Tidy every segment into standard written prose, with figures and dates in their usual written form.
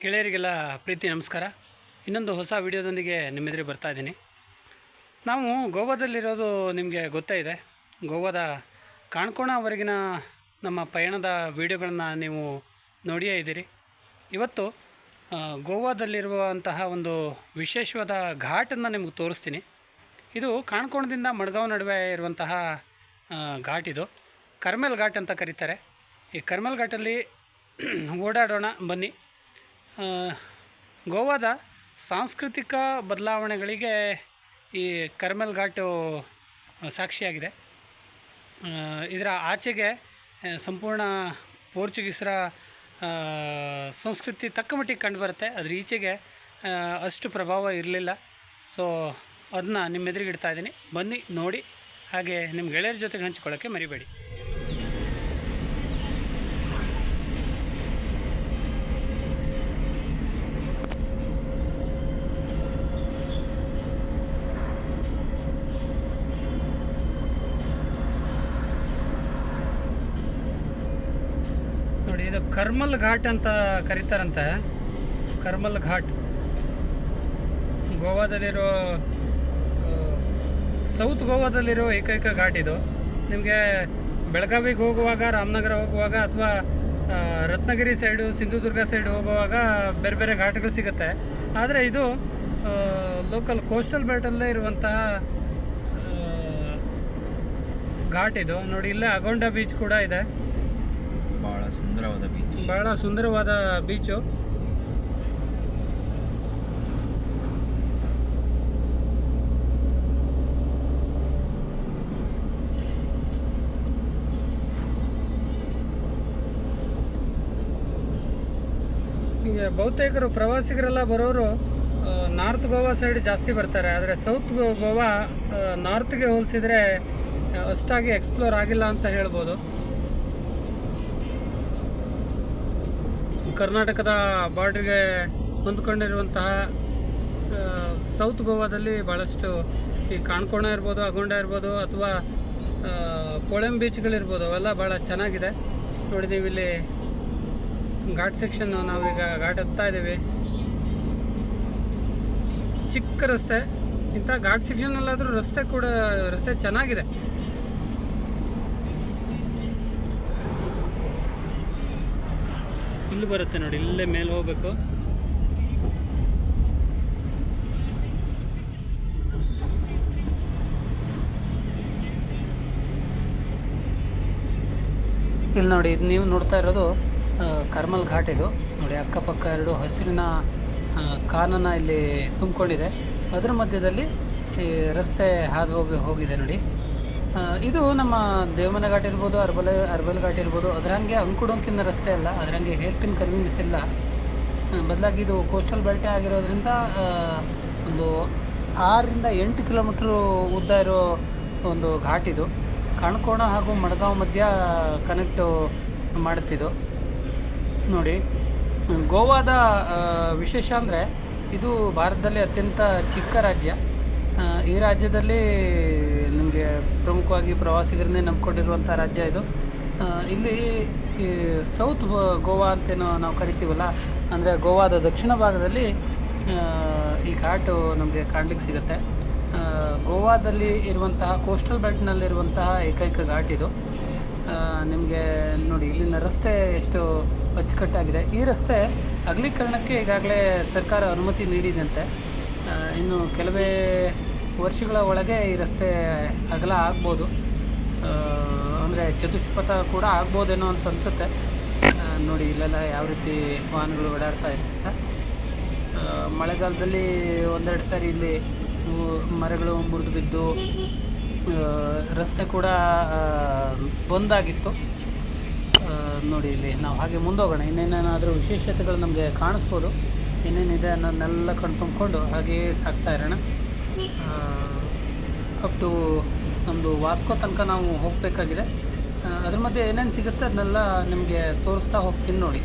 ಗೆಳೆಯರಿಗೆಲ್ಲ ಪ್ರೀತಿ ನಮಸ್ಕಾರ. ಇನ್ನೊಂದು ಹೊಸ ವಿಡಿಯೋದೊಂದಿಗೆ ನಿಮ್ಮೆದುರಿಗೆ ಬರ್ತಾ ಇದ್ದೀನಿ. ನಾವು ಗೋವಾದಲ್ಲಿರೋದು ನಿಮಗೆ ಗೊತ್ತೇ ಇದೆ. ಗೋವಾದ ಕಾಣ್ಕೋಣವರೆಗಿನ ನಮ್ಮ ಪಯಣದ ವಿಡಿಯೋಗಳನ್ನು ನೀವು ನೋಡಿಯೇ ಇದ್ದೀರಿ. ಇವತ್ತು ಗೋವಾದಲ್ಲಿರುವಂತಹ ಒಂದು ವಿಶೇಷವಾದ ಘಾಟನ್ನು ನಿಮಗೆ ತೋರಿಸ್ತೀನಿ. ಇದು ಕಾಣ್ಕೋಣದಿಂದ ಮಡ್ಗಾಂವ್ ನಡುವೆ ಇರುವಂತಹ ಘಾಟ್. ಇದು ಕರ್ಮೆಲ್ ಘಾಟ್ ಅಂತ ಕರೀತಾರೆ. ಈ ಕರ್ಮೆಲ್ ಘಾಟಲ್ಲಿ ಓಡಾಡೋಣ ಬನ್ನಿ. ಗೋವಾದ ಸಾಂಸ್ಕೃತಿಕ ಬದಲಾವಣೆಗಳಿಗೆ ಈ ಕರ್ಮೆಲ್ ಘಾಟು ಸಾಕ್ಷಿಯಾಗಿದೆ. ಇದರ ಆಚೆಗೆ ಸಂಪೂರ್ಣ ಪೋರ್ಚುಗೀಸರ ಸಂಸ್ಕೃತಿ ತಕ್ಕ ಮಟ್ಟಿಗೆ ಕಂಡುಬರುತ್ತೆ. ಅದ್ರ ಈಚೆಗೆ ಅಷ್ಟು ಪ್ರಭಾವ ಇರಲಿಲ್ಲ. ಸೊ ಅದನ್ನ ನಿಮ್ಮ ಎದುರಿಗೆ ಇಡ್ತಾ ಇದ್ದೀನಿ, ಬನ್ನಿ ನೋಡಿ. ಹಾಗೆ ನಿಮ್ಮ ಗೆಳೆಯರ ಜೊತೆಗೆ ಹಂಚ್ಕೊಳ್ಳೋಕ್ಕೆ ಮರಿಬೇಡಿ. ನೋಡಿ, ಇದು ಕರ್ಮಲ್ ಘಾಟ್ ಅಂತ ಕರೀತಾರಂತೆ. ಕರ್ಮಲ್ ಘಾಟ್ ಗೋವಾದಲ್ಲಿರೋ ಸೌತ್ ಗೋವಾದಲ್ಲಿರೋ ಏಕೈಕ ಘಾಟ್ ಇದು. ನಿಮಗೆ ಬೆಳಗಾವಿಗೆ ಹೋಗುವಾಗ, ರಾಮನಗರ ಹೋಗುವಾಗ ಅಥವಾ ರತ್ನಗಿರಿ ಸೈಡು, ಸಿಂಧುದುರ್ಗ ಸೈಡು ಹೋಗುವಾಗ ಬೇರೆ ಬೇರೆ ಘಾಟ್ಗಳು ಸಿಗುತ್ತೆ. ಆದರೆ ಇದು ಲೋಕಲ್ ಕೋಸ್ಟಲ್ ಬೆಲ್ಟಲ್ಲೇ ಇರುವಂತಹ ಘಾಟ್ ಇದು. ನೋಡಿ, ಇಲ್ಲೇ ಅಗೊಂಡ ಬೀಚ್ ಕೂಡ ಇದೆ. ಬಹಳ ಸುಂದರವಾದ ಬೀಚು. ಹೀಗೆ ಬಹುತೇಕರು ಪ್ರವಾಸಿಗರೆಲ್ಲ ಬರೋರು ನಾರ್ತ್ ಗೋವಾ ಸೈಡ್ ಜಾಸ್ತಿ ಬರ್ತಾರೆ. ಆದರೆ ಸೌತ್ ಗೋವಾ ನಾರ್ತ್ಗೆ ಹೋಲಿಸಿದರೆ ಅಷ್ಟಾಗಿ ಎಕ್ಸ್ಪ್ಲೋರ್ ಆಗಿಲ್ಲ ಅಂತ ಹೇಳ್ಬೋದು. ಕರ್ನಾಟಕದ ಬಾರ್ಡ್ರಿಗೆ ಹೊಂದ್ಕೊಂಡಿರುವಂತಹ ಸೌತ್ ಗೋವಾದಲ್ಲಿ ಭಾಳಷ್ಟು ಈ ಕಾಣ್ಕೋಣ ಇರ್ಬೋದು, ಅಗೊಂಡ ಇರ್ಬೋದು, ಅಥವಾ ಪೋಳೆಂ ಬೀಚ್ಗಳಿರ್ಬೋದು, ಅವೆಲ್ಲ ಭಾಳ ಚೆನ್ನಾಗಿದೆ. ನೋಡಿ, ನೀವು ಇಲ್ಲಿ ಘಾಟ್ ಸೆಕ್ಷನ್, ನಾವೀಗ ಘಾಟ್ ಹತ್ತಾ ಇದ್ದೀವಿ. ಚಿಕ್ಕ ರಸ್ತೆ. ಇಂಥ ಘಾಟ್ ಸೆಕ್ಷನಲ್ಲಾದರೂ ರಸ್ತೆ ಚೆನ್ನಾಗಿದೆ. ಇಲ್ಲಿ ಬರುತ್ತೆ ನೋಡಿ, ಇಲ್ಲೇ ಮೇಲೆ ಹೋಗ್ಬೇಕು. ಇಲ್ಲಿ ನೋಡಿ, ಇದು ನೀವು ನೋಡ್ತಾ ಇರೋದು ಕರ್ಮಲ್ ಘಾಟ್. ಇದು ನೋಡಿ, ಅಕ್ಕಪಕ್ಕ ಎರಡು ಹಸಿರಿನ ಕಾನನ ಇಲ್ಲಿ ತುಂಬಿಕೊಂಡಿದೆ. ಅದರ ಮಧ್ಯದಲ್ಲಿ ಈ ರಸ್ತೆ ಹಾದು ಹೋಗಿದೆ ನೋಡಿ. ಇದು ನಮ್ಮ ದೇವಮನೆ ಘಾಟ್ ಇರ್ಬೋದು, ಅರ್ಬಲ್ ಘಾಟ್ ಇರ್ಬೋದು. ಅದರಂಗೆ ಅಂಕುಡೊಂಕಿನ ರಸ್ತೆ ಅಲ್ಲ, ಅದರಂಗೆ ಹೇರ್ ಪಿನ್ ಕರ್ವಿಂಗ್ಸ್ ಇಲ್ಲ. ಬದಲಾಗಿ ಇದು ಕೋಸ್ಟಲ್ ಬೆಲ್ಟೇ ಆಗಿರೋದ್ರಿಂದ ಒಂದು 6ರಿಂದ 8 ಕಿಲೋಮೀಟ್ರು ಉದ್ದ ಇರೋ ಒಂದು ಘಾಟ್ ಇದು. ಕಾಣ್ಕೋಣ ಹಾಗೂ ಮಡ್ಗಾಂವ್ ಮಧ್ಯ ಕನೆಕ್ಟು ಮಾಡುತ್ತಿದ್ದು. ನೋಡಿ, ಗೋವಾದ ವಿಶೇಷ ಅಂದರೆ ಇದು ಭಾರತದಲ್ಲಿ ಅತ್ಯಂತ ಚಿಕ್ಕ ರಾಜ್ಯ. ಈ ರಾಜ್ಯದಲ್ಲಿ ನಿಮಗೆ ಪ್ರಮುಖವಾಗಿ ಪ್ರವಾಸಿಗರನ್ನೇ ನಂಬಿಕೊಂಡಿರುವಂಥ ರಾಜ್ಯ ಇದು. ಇಲ್ಲಿ ಈ ಸೌತ್ ಗೋವಾ ಅಂತೇನೋ ನಾವು ಕರಿತೀವಲ್ಲ, ಅಂದರೆ ಗೋವಾದ ದಕ್ಷಿಣ ಭಾಗದಲ್ಲಿ ಈ ಘಾಟು ನಮಗೆ ಕಾಣಲಿಕ್ಕೆ ಸಿಗುತ್ತೆ. ಗೋವಾದಲ್ಲಿ ಇರುವಂತಹ ಕೋಸ್ಟಲ್ ಬೆಲ್ಟ್ನಲ್ಲಿರುವಂತಹ ಏಕೈಕ ಘಾಟ್ ಇದು. ನಿಮಗೆ ನೋಡಿ, ಇಲ್ಲಿನ ರಸ್ತೆ ಎಷ್ಟು ಅಚ್ಚುಕಟ್ಟಾಗಿದೆ. ಈ ರಸ್ತೆ ಅಗಲೀಕರಣಕ್ಕೆ ಈಗಾಗಲೇ ಸರ್ಕಾರ ಅನುಮತಿ ನೀಡಿದಂತೆ. ಇನ್ನು ಕೆಲವೇ ವರ್ಷಗಳ ಒಳಗೆ ಈ ರಸ್ತೆ ಅಗಲ ಆಗ್ಬೋದು, ಅಂದರೆ ಚತುಷ್ಪಥ ಕೂಡ ಆಗ್ಬೋದೇನೋ ಅಂತ ಅನಿಸುತ್ತೆ. ನೋಡಿ, ಇಲ್ಲೆಲ್ಲ ಯಾವ ರೀತಿ ವಾಹನಗಳು ಓಡಾಡ್ತಾ ಇರುತ್ತೆ. ಮಳೆಗಾಲದಲ್ಲಿ ಒಂದೆರಡು ಸಾರಿ ಇಲ್ಲಿ ಮರಗಳು ಮುರಿದು ಬಿದ್ದು ರಸ್ತೆ ಕೂಡ ಬಂದಾಗಿತ್ತು. ನೋಡಿ, ಇಲ್ಲಿ ನಾವು ಹಾಗೆ ಮುಂದೋಗೋಣ. ಇನ್ನೇನೇನಾದರೂ ವಿಶೇಷತೆಗಳು ನಮಗೆ ಕಾಣಿಸ್ಬೋದು. ಏನೇನಿದೆ ಅನ್ನೋದನ್ನೆಲ್ಲ ತುಂಬಿಕೊಂಡು ಹಾಗೆಯೇ ಸಾಗ್ತಾ ಇರೋಣ. ಅಪ್ ಟು ನಮ್ಮದು ವಾಸ್ಕೋ ತನಕ ನಾವು ಹೋಗಬೇಕಾಗಿದೆ. ಅದ್ರ ಮಧ್ಯೆ ಏನೇನು ಸಿಗುತ್ತೆ ಅದನ್ನೆಲ್ಲ ನಿಮಗೆ ತೋರಿಸ್ತಾ ಹೋಗ್ತೀನಿ ನೋಡಿ.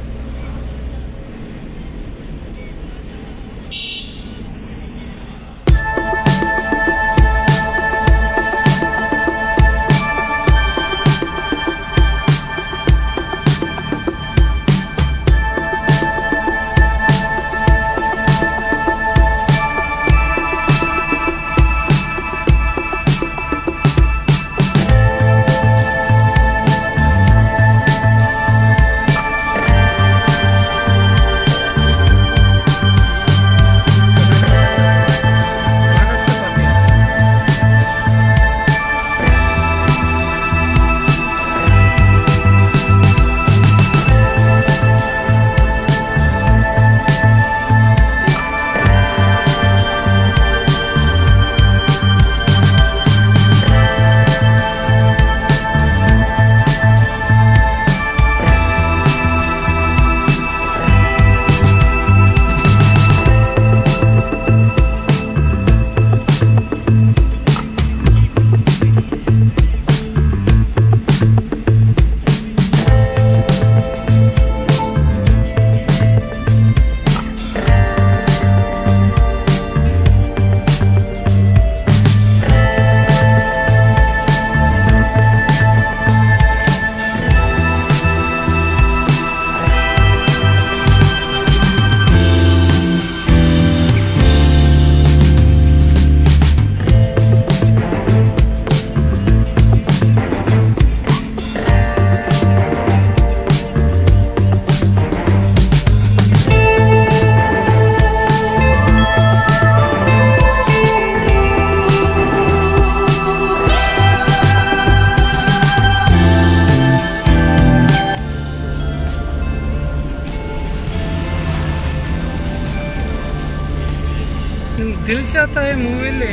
ದಿಲ್ ಚಾಹತಾ ಹೈ ಮೂವಿಲಿ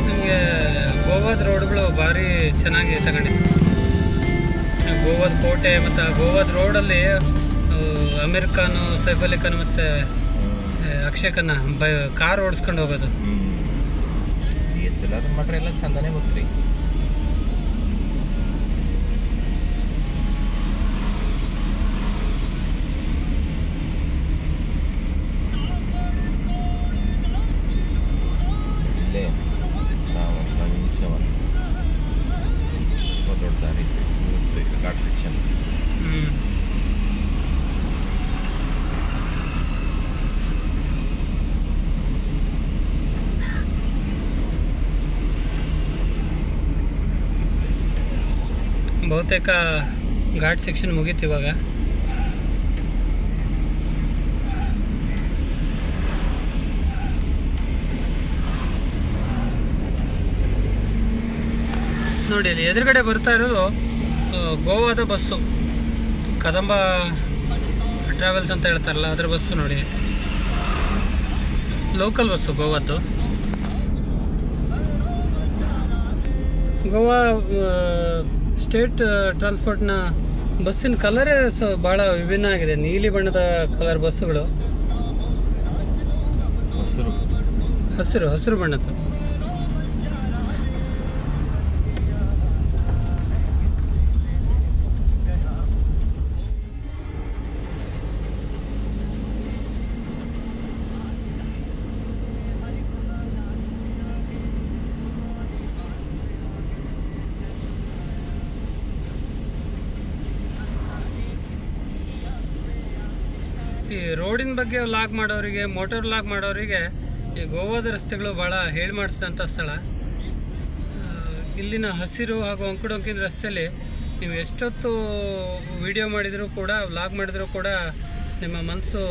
ನನಗೆ ಗೋವಾದ ರೋಡ್ಗಳು ಭಾರಿ ಚೆನ್ನಾಗಿ ತಗೊಂಡಿದ್ದು. ಗೋವಾದ ಕೋಟೆ ಮತ್ತು ಗೋವಾದ ರೋಡಲ್ಲಿ ಅಮೀರ್ ಖಾನು, ಸೈಫ್ ಅಲಿ ಖಾನ್ ಮತ್ತು ಅಕ್ಷಯ್ ಖನ್ನ ಕಾರ್ ಓಡಿಸ್ಕೊಂಡು ಹೋಗೋದು. ಎಲ್ಲರೂ ಮಾಡ್ರೆ ಎಲ್ಲ ಚಂದನೇ ಗೊತ್ತ್ರಿ. ಇಲ್ಲೇ ದೊಡ್ಡ ದಾರಿ ಇವತ್ತು ಘಾಟ್ ಸೆಕ್ಷನ್. ಬಹುತೇಕ ಘಾಟ್ ಸೆಕ್ಷನ್ ಮುಗೀತು ಇವಾಗ. ನೋಡಿ ಅಲ್ಲಿ ಎದುರುಗಡೆ ಬರ್ತಾ ಇರೋದು ಗೋವಾದ ಬಸ್ಸು, ಕದಂಬ ಟ್ರಾವೆಲ್ಸ್ ಅಂತ ಹೇಳ್ತಾರಲ್ಲ ಅದ್ರ ಬಸ್ಸು ನೋಡಿ. ಲೋಕಲ್ ಬಸ್ಸು ಗೋವಾದ್ದು. ಗೋವಾ ಸ್ಟೇಟ್ ಟ್ರಾನ್ಸ್ಪೋರ್ಟ್ನ ಬಸ್ಸಿನ ಕಲರೇ ಭಾಳ ವಿಭಿನ್ನ ಆಗಿದೆ. ನೀಲಿ ಬಣ್ಣದ ಕಲರ್ ಬಸ್ಸುಗಳು, ಹಸಿರು ಬಣ್ಣದ್ದು. ಈ ರೋಡಿನ ಬಗ್ಗೆ ವ್ಲಾಗ್ ಮಾಡೋರಿಗೆ, ಮೋಟರ್ ವ್ಲಾಗ್ ಮಾಡೋರಿಗೆ ಈ ಗೋವಾದ ರಸ್ತೆಗಳು ಭಾಳ ಹೇಳಿ ಮಾಡಿಸಿದಂಥ ಸ್ಥಳ. ಇಲ್ಲಿನ ಹಸಿರು ಹಾಗೂ ಅಂಕುಡೊಂಕಿನ ರಸ್ತೆಯಲ್ಲಿ ನೀವು ಎಷ್ಟೊತ್ತು ವಿಡಿಯೋ ಮಾಡಿದರೂ ಕೂಡ, ವ್ಲಾಗ್ ಮಾಡಿದರೂ ಕೂಡ ನಿಮ್ಮ ಮನಸ್ಸು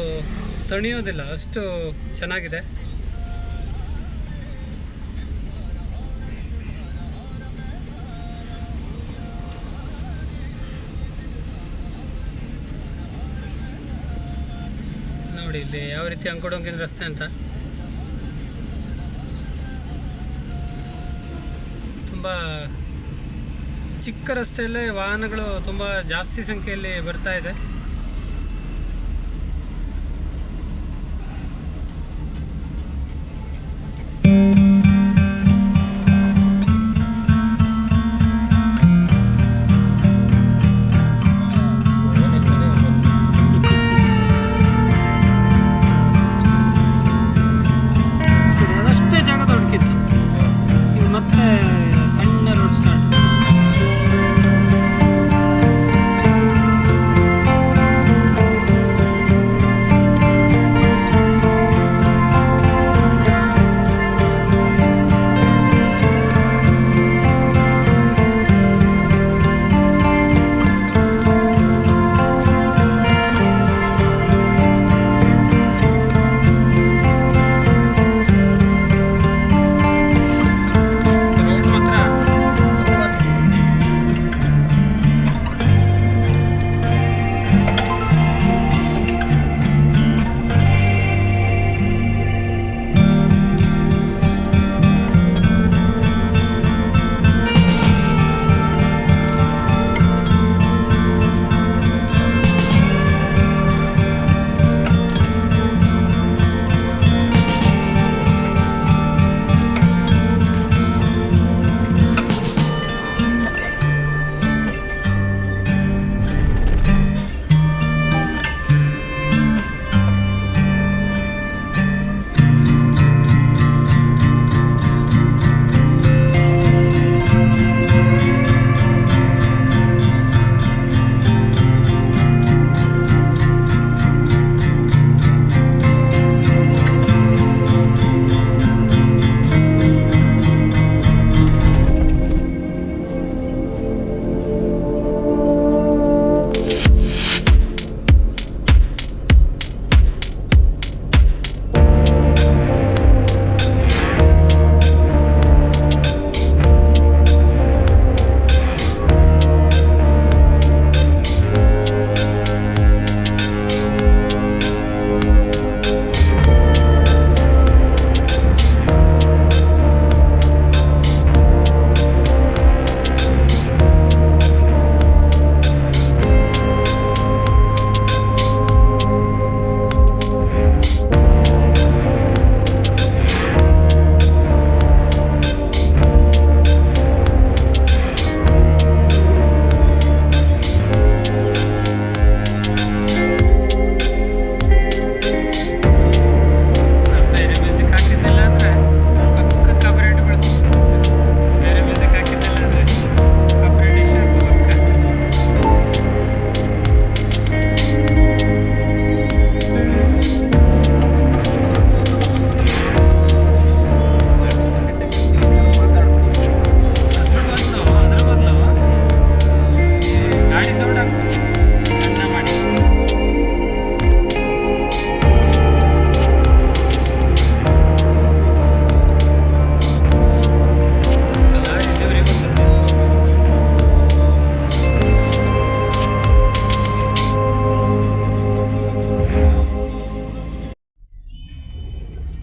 ತಣಿಯೋದಿಲ್ಲ, ಅಷ್ಟು ಚೆನ್ನಾಗಿದೆ. ನೋಡಿ ಇಲ್ಲಿ ಯಾವ ರೀತಿ ಅಂಕುಡೊಂಕಿನ ರಸ್ತೆ ಅಂತ. ತುಂಬ ಚಿಕ್ಕ ರಸ್ತೆಯಲ್ಲೇ ವಾಹನಗಳು ತುಂಬ ಜಾಸ್ತಿ ಸಂಖ್ಯೆಯಲ್ಲಿ ಬರ್ತಾ ಇದೆ.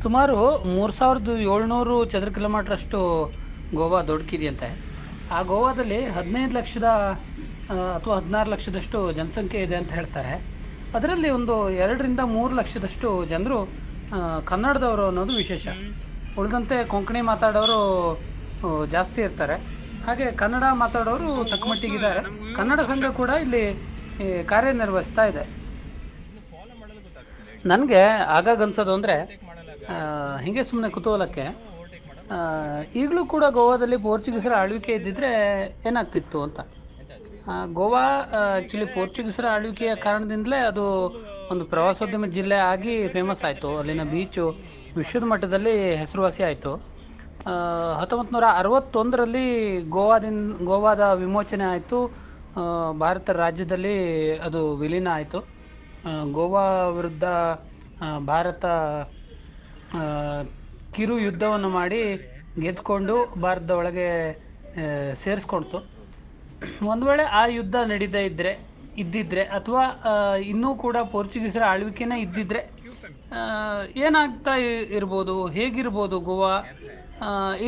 ಸುಮಾರು 3700 ಚದರ ಕಿಲೋಮೀಟ್ರಷ್ಟು ಗೋವಾ ದೊಡ್ಡಕಿದೆಯಂತೆ. ಆ ಗೋವಾದಲ್ಲಿ 15 ಲಕ್ಷದ ಅಥವಾ 16 ಲಕ್ಷದಷ್ಟು ಜನಸಂಖ್ಯೆ ಇದೆ ಅಂತ ಹೇಳ್ತಾರೆ. ಅದರಲ್ಲಿ ಒಂದು 2-3 ಲಕ್ಷದಷ್ಟು ಜನರು ಕನ್ನಡದವರು ಅನ್ನೋದು ವಿಶೇಷ. ಉಳಿದಂತೆ ಕೊಂಕಣಿ ಮಾತಾಡೋರು ಜಾಸ್ತಿ ಇರ್ತಾರೆ. ಹಾಗೆ ಕನ್ನಡ ಮಾತಾಡೋರು ತಕ್ಕ ಮಟ್ಟಿಗಿದ್ದಾರೆ. ಕನ್ನಡ ಸಂಘ ಕೂಡ ಇಲ್ಲಿ ಕಾರ್ಯನಿರ್ವಹಿಸ್ತಾ ಇದೆ. ನನಗೆ ಆಗಾಗ ಅನ್ಸೋದು ಅಂದರೆ ಹೀಗೆ ಸುಮ್ಮನೆ ಕುತೂಹಲಕ್ಕೆ, ಈಗಲೂ ಕೂಡ ಗೋವಾದಲ್ಲಿ ಪೋರ್ಚುಗೀಸರ ಆಳ್ವಿಕೆ ಇದ್ದಿದ್ರೆ ಏನಾಗ್ತಿತ್ತು ಅಂತ. ಗೋವಾ ಆ್ಯಕ್ಚುಲಿ ಪೋರ್ಚುಗೀಸರ ಆಳ್ವಿಕೆಯ ಕಾರಣದಿಂದಲೇ ಅದು ಒಂದು ಪ್ರವಾಸೋದ್ಯಮ ಜಿಲ್ಲೆ ಆಗಿ ಫೇಮಸ್ ಆಯಿತು. ಅಲ್ಲಿನ ಬೀಚು ವಿಶ್ವದ ಮಟ್ಟದಲ್ಲಿ ಹೆಸರುವಾಸಿ ಆಯಿತು. 1961ರಲ್ಲಿ ಗೋವಾದ ವಿಮೋಚನೆ ಆಯಿತು. ಭಾರತ ರಾಜ್ಯದಲ್ಲಿ ಅದು ವಿಲೀನ ಆಯಿತು. ಗೋವಾ ವಿರುದ್ಧ ಭಾರತ ಕಿರು ಯುದ್ಧವನ್ನು ಮಾಡಿ ಗೆದ್ದುಕೊಂಡು ಭಾರತದ ಒಳಗೆ ಸೇರಿಸ್ಕೊಳ್ತು. ಒಂದು ವೇಳೆ ಆ ಯುದ್ಧ ಇದ್ದಿದ್ದರೆ ಅಥವಾ ಇನ್ನೂ ಕೂಡ ಪೋರ್ಚುಗೀಸರ ಆಳ್ವಿಕೆನೇ ಇದ್ದಿದ್ದರೆ ಏನಾಗ್ತಾ ಇರ್ಬೋದು, ಹೇಗಿರ್ಬೋದು ಗೋವಾ?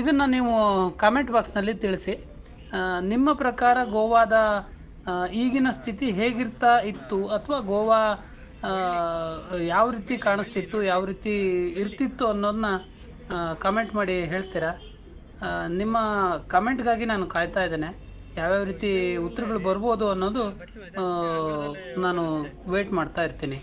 ಇದನ್ನು ನೀವು ಕಾಮೆಂಟ್ ಬಾಕ್ಸ್ನಲ್ಲಿ ತಿಳಿಸಿ. ನಿಮ್ಮ ಪ್ರಕಾರ ಗೋವಾದ ಈಗಿನ ಸ್ಥಿತಿ ಹೇಗಿರ್ತಾ ಇತ್ತು, ಅಥವಾ ಗೋವಾ ಯಾವ ರೀತಿ ಕಾಣಿಸ್ತಿತ್ತು, ಯಾವ ರೀತಿ ಇರ್ತಿತ್ತು ಅನ್ನೋದನ್ನ ಕಮೆಂಟ್ ಮಾಡಿ ಹೇಳ್ತೀರಾ? ನಿಮ್ಮ ಕಮೆಂಟ್ಗಾಗಿ ನಾನು ಕಾಯ್ತಾ ಇದ್ದೇನೆ. ಯಾವ್ಯಾವ ರೀತಿ ಉತ್ತರಗಳು ಬರ್ಬೋದು ಅನ್ನೋದು ನಾನು ವೇಟ್ ಮಾಡ್ತಾ ಇರ್ತೀನಿ.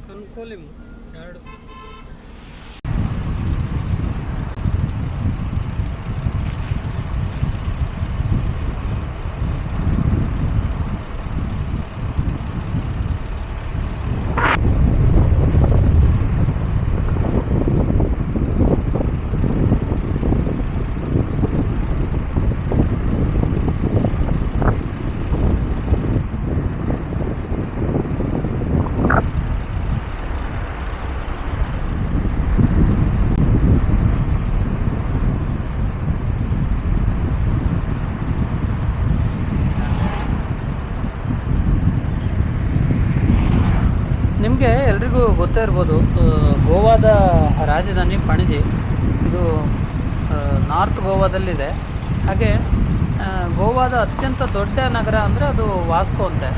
ಕನ್ಕೋಲಿಮ್ 2. ನಿಮಗೆ ಎಲ್ರಿಗೂ ಗೊತ್ತೇ ಇರ್ಬೋದು, ಗೋವಾದ ರಾಜಧಾನಿ ಪಣಜಿ. ಇದು ನಾರ್ತ್ ಗೋವಾದಲ್ಲಿದೆ. ಹಾಗೆ ಗೋವಾದ ಅತ್ಯಂತ ದೊಡ್ಡ ನಗರ ಅಂದರೆ ಅದು ವಾಸ್ಕೋ ಅಂತೆ.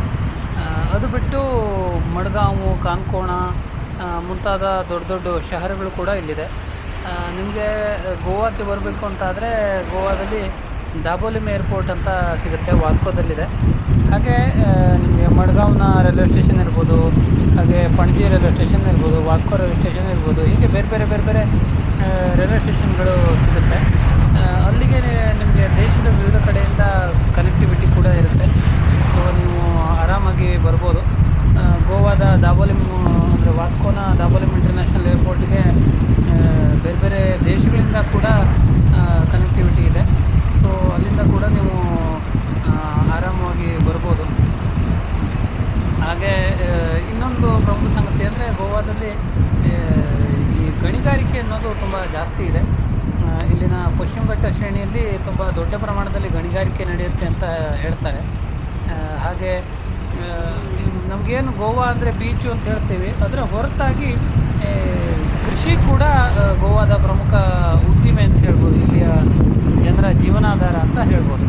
ಅದು ಬಿಟ್ಟು ಮಡ್ಗಾಂವು, ಕಾನ್ಕೋಣ ಮುಂತಾದ ದೊಡ್ಡ ದೊಡ್ಡ ಶಹರಗಳು ಕೂಡ ಇಲ್ಲಿದೆ. ನಿಮಗೆ ಗೋವಾಕ್ಕೆ ಬರಬೇಕು ಅಂತಾದರೆ ಗೋವಾದಲ್ಲಿ ದಾಬೋಲಿಮ್ ಏರ್ಪೋರ್ಟ್ ಅಂತ ಸಿಗುತ್ತೆ, ವಾಸ್ಕೋದಲ್ಲಿದೆ. ಹಾಗೆ ನಿಮಗೆ ಮಡ್ಗಾಂವ್ನ ರೈಲ್ವೆ ಸ್ಟೇಷನ್ ಇರ್ಬೋದು, ಹಾಗೆ ಪಣಜಿ ರೈಲ್ವೆ ಸ್ಟೇಷನ್ ಇರ್ಬೋದು, ವಾಸ್ಕೋ ರೈಲ್ವೆ ಸ್ಟೇಷನ್ ಇರ್ಬೋದು. ಹೀಗೆ ಬೇರೆ ಬೇರೆ ಬೇರೆ ಬೇರೆ ರೈಲ್ವೆ ಸ್ಟೇಷನ್ಗಳು ಸಿಗುತ್ತೆ. ಅಲ್ಲಿಗೆ ನಿಮಗೆ ದೇಶದ ವಿವಿಧ ಕಡೆಯಿಂದ ಕನೆಕ್ಟಿವಿಟಿ ಕೂಡ ಇರುತ್ತೆ. ಸೊ ನೀವು ಆರಾಮಾಗಿ ಬರ್ಬೋದು. ಗೋವಾದ ದಾಬೋಲಿಮ್ ಅಂದರೆ ವಾಸ್ಕೋನ ದಾಬೋಲಿಮ್ ಇಂಟರ್ನ್ಯಾಷನಲ್ ಏರ್ಪೋರ್ಟ್ಗೆ ಬೇರೆ ಬೇರೆ ದೇಶಗಳಿಂದ ಕೂಡ ಕನೆಕ್ಟಿವಿಟಿ ಇದೆ. ಸೊ ಅಲ್ಲಿಂದ ಕೂಡ ನೀವು ಆರಾಮವಾಗಿ ಬರ್ಬೋದು. ಹಾಗೆ ಇನ್ನೊಂದು ಪ್ರಮುಖ ಸಂಗತಿ ಅಂದರೆ ಗೋವಾದಲ್ಲಿ ಈ ಗಣಿಗಾರಿಕೆ ಅನ್ನೋದು ತುಂಬ ಜಾಸ್ತಿ ಇದೆ. ಇಲ್ಲಿನ ಪಶ್ಚಿಮ ಘಟ್ಟ ಶ್ರೇಣಿಯಲ್ಲಿ ತುಂಬ ದೊಡ್ಡ ಪ್ರಮಾಣದಲ್ಲಿ ಗಣಿಗಾರಿಕೆ ನಡೆಯುತ್ತೆ ಅಂತ ಹೇಳ್ತಾರೆ. ಹಾಗೆ ನಮಗೇನು ಗೋವಾ ಅಂದರೆ ಬೀಚು ಅಂತ ಹೇಳ್ತೀವಿ, ಅದರ ಹೊರತಾಗಿ ಕೃಷಿ ಕೂಡ ಗೋವಾದ ಪ್ರಮುಖ ಉದ್ದಿಮೆ ಅಂತ ಹೇಳ್ಬೋದು. ಇಲ್ಲಿಯ ಜನರ ಜೀವನಾಧಾರ ಅಂತ ಹೇಳ್ಬೋದು.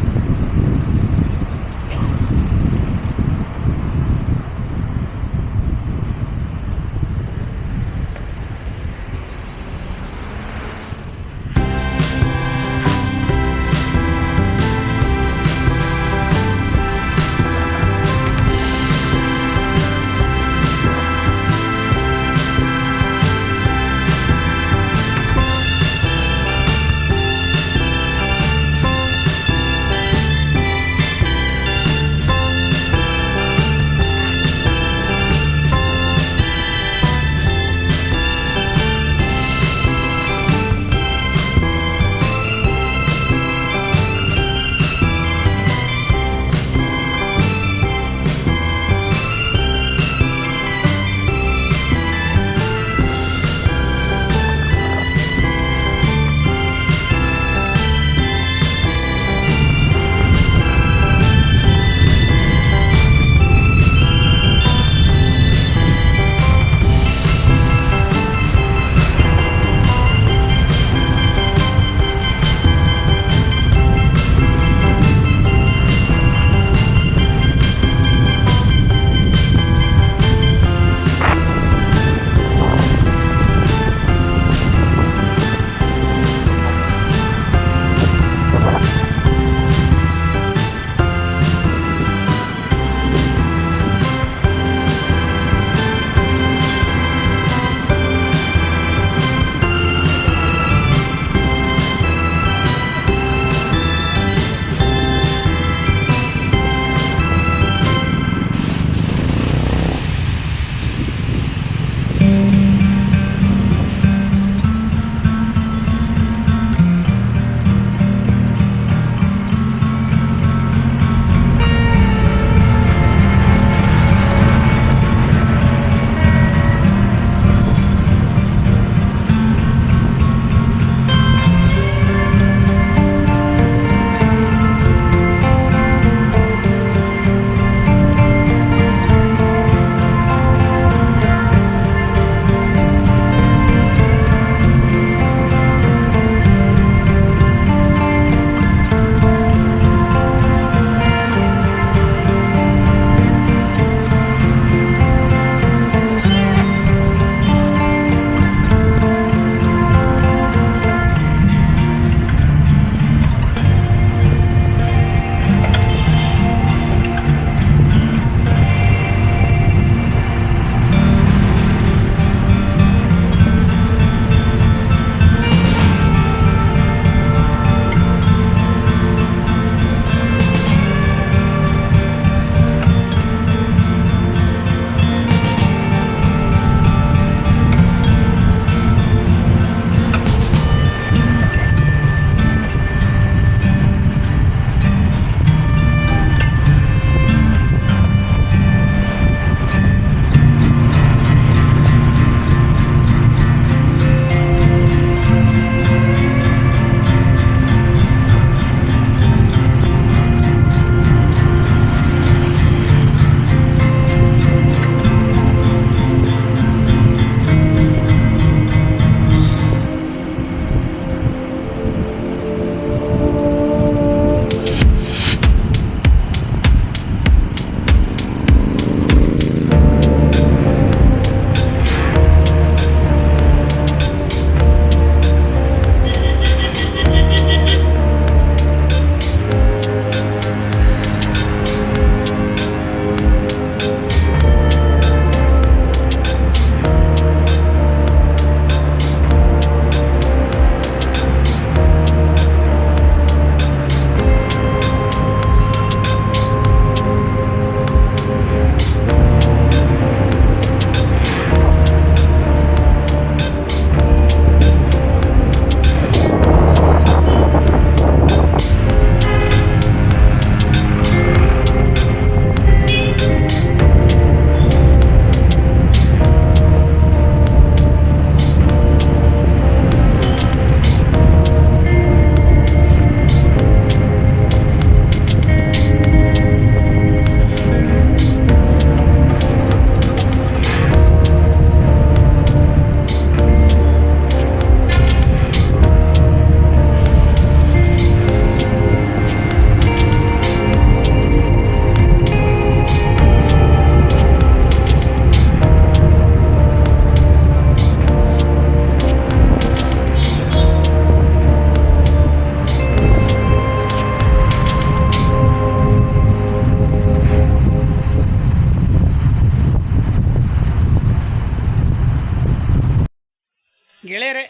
ಗೆಳೆಯರೇ,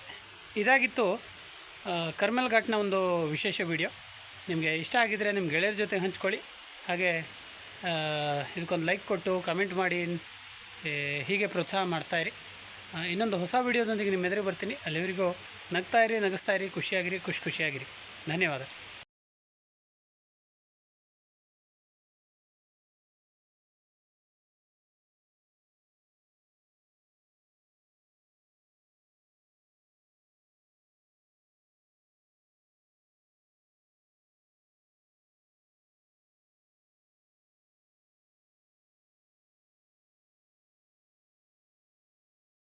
ಇದಾಗಿತ್ತು ಕರ್ಮಲ್ ಘಾಟ್ನ ಒಂದು ವಿಶೇಷ ವಿಡಿಯೋ. ನಿಮಗೆ ಇಷ್ಟ ಆಗಿದ್ದರೆ ನಿಮ್ಮ ಗೆಳೆಯರ ಜೊತೆ ಹಂಚ್ಕೊಳ್ಳಿ. ಹಾಗೆ ಇದಕ್ಕೊಂದು ಲೈಕ್ ಕೊಟ್ಟು ಕಮೆಂಟ್ ಮಾಡಿ ಹೀಗೆ ಪ್ರೋತ್ಸಾಹ ಮಾಡ್ತಾಯಿರಿ. ಇನ್ನೊಂದು ಹೊಸ ವಿಡಿಯೋದೊಂದಿಗೆ ನಿಮ್ಮ ಎದುರಿಗೆ ಬರ್ತೀನಿ. ಅಲ್ಲಿವರೆಗೂ ನಗ್ತಾಯಿರಿ, ನಗಿಸ್ತಾಯಿರಿ, ಖುಷಿಯಾಗಿರಿ, ಖುಷಿಯಾಗಿರಿ. ಧನ್ಯವಾದ.